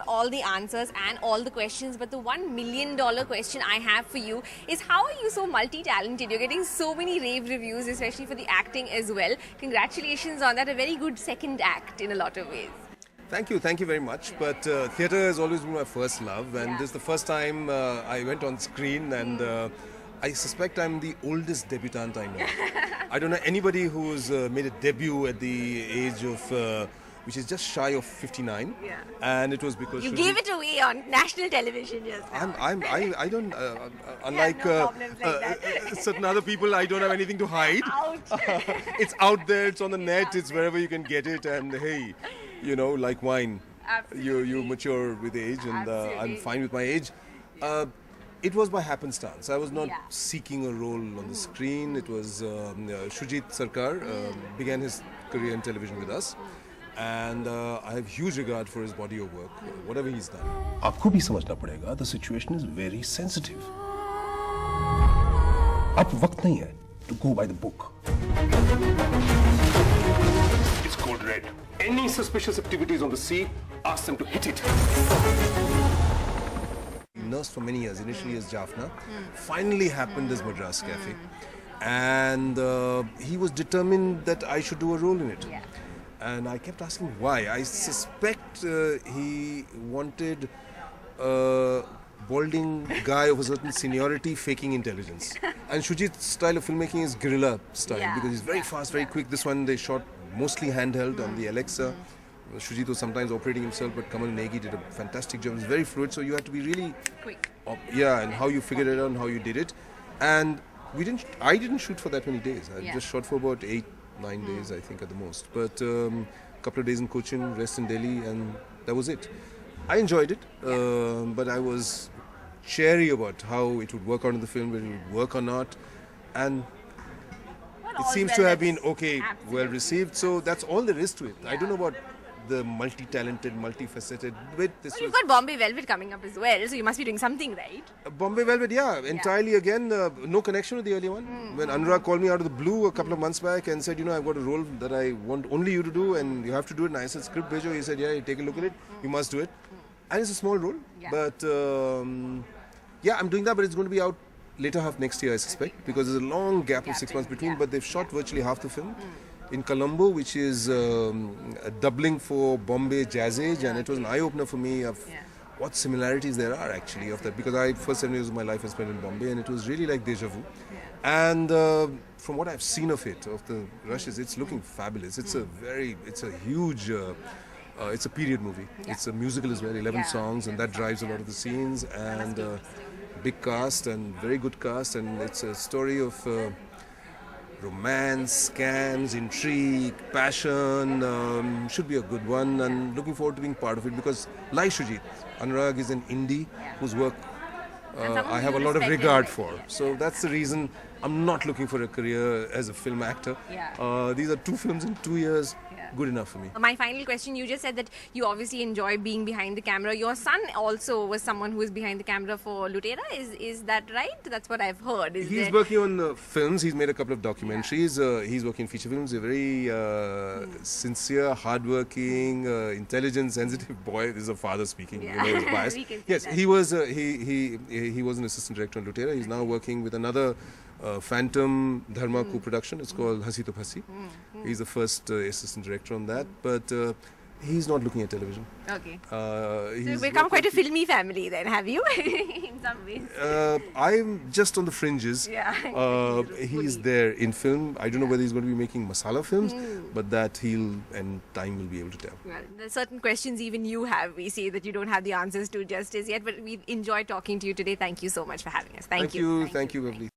got all the answers and all the questions, but the $1 million question I have for you is, how are you so multi-talented? You're getting so many rave reviews, especially for the acting as well. Congratulations on that. A very good second act in a lot of ways. Thank you very much. But theatre has always been my first love, and this is the first time I went on screen, and I suspect I'm the oldest debutant I know. I don't know anybody who's made a debut at the age of, which is just shy of 59. Yeah. And it was because you gave it away on national television just now. I don't, unlike certain other people, I don't have anything to hide. Ouch. It's out there, it's on the net, it's wherever you can get it, and hey, you know, like wine, you mature with age, and I'm fine with my age. It was by happenstance. I was not seeking a role on the screen. It was Shoojit Sircar began his career in television with us, and I have huge regard for his body of work, whatever he's done. आपको भी समझना पड़ेगा. The situation is very sensitive. अब वक्त नहीं है to go by the book. It's code red. Any suspicious activities on the sea, ask them to hit it. Nursed for many years, initially as Jaffna, finally happened as Madras Cafe, and he was determined that I should do a role in it. And I kept asking why. I suspect he wanted a balding guy of a certain seniority faking intelligence. And Shoojit's style of filmmaking is guerrilla style, because he's very fast, very quick. This one they shot mostly handheld on the Alexa. Shoojit was sometimes operating himself, but Kaun Banega did a fantastic job. It was very fluid, so you had to be really quick. And how you figured it out and how you did it. And I didn't shoot for that many days. I just shot for about 8-9 days, I think, at the most. But a couple of days in Cochin, rest in Delhi, and that was it. I enjoyed it, but I was chary about how it would work out in the film, whether it would work or not. And it seems to have been well received. So that's all there is to it. I don't know about the multi-talented, multifaceted bit. You've got Bombay Velvet coming up as well, so you must be doing something, right? Bombay Velvet, entirely again, no connection with the earlier one. When Anurag called me out of the blue a couple of months back and said, you know, I've got a role that I want only you to do and you have to do it. And I said, script bhejo. He said, yeah, take a look at it. You must do it. And it's a small role, but I'm doing that, but it's going to be out later half next year, I suspect, because there's a long gap of 6 months between, but they've shot virtually half the film in Colombo, which is a doubling for Bombay Jazz Age, and it was an eye-opener for me of what similarities there are actually of that, because I first 7 years of my life I spent in Bombay, and it was really like deja vu. And from what I've seen of it, of the rushes, it's looking fabulous. It's it's a huge, it's a period movie. It's a musical as well, 11 songs, and that drives a lot of the scenes, and big cast and very good cast, and it's a story of romance, scams, intrigue, passion. Should be a good one, and looking forward to being part of it, because like Shoojit, Anurag is an indie whose work I have a lot of regard for. So that's the reason I'm not looking for a career as a film actor. These are 2 films in 2 years. Good enough for me. My final question, you just said that you obviously enjoy being behind the camera. Your son also was someone who was behind the camera for Lutera. Is that right? That's what I've heard. He's working on films. He's made a couple of documentaries. He's working in feature films. He's a very sincere, hardworking, intelligent, sensitive boy. This is a father speaking. You know, his bias. Yes, he was he was an assistant director on Lutera. He's now working with another Phantom Dharma co-production. It's called Hasi to Phasi. He's the first assistant director on that, but he's not looking at television. Okay. So you've become quite a filmy family then, have you? In some ways. I'm just on the fringes. He's there in film. I don't know whether he's going to be making masala films, but that time will be able to tell. Well, there's certain questions even you have. We see that you don't have the answers to just as yet, but we've enjoyed talking to you today. Thank you so much for having us. Thank you. Thank you, lovely.